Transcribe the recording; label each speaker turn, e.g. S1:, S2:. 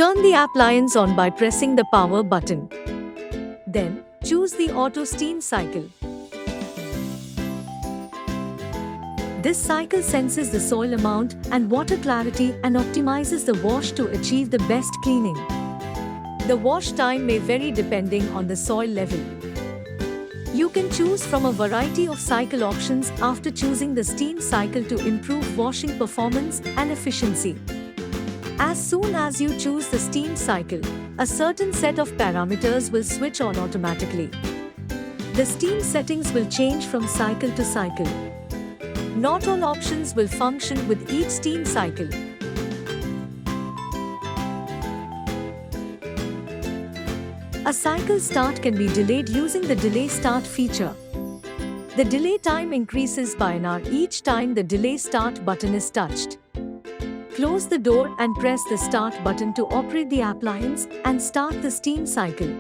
S1: Turn the appliance on by pressing the power button. Then, choose the auto steam cycle. This cycle senses the soil amount and water clarity and optimizes the wash to achieve the best cleaning. The wash time may vary depending on the soil level. You can choose from a variety of cycle options after choosing the steam cycle to improve washing performance and efficiency. As soon as you choose the steam cycle, a certain set of parameters will switch on automatically. The steam settings will change from cycle to cycle. Not all options will function with each steam cycle. A cycle start can be delayed using the delay start feature. The delay time increases by an hour each time the delay start button is touched. Close the door and press the start button to operate the appliance and start the steam cycle.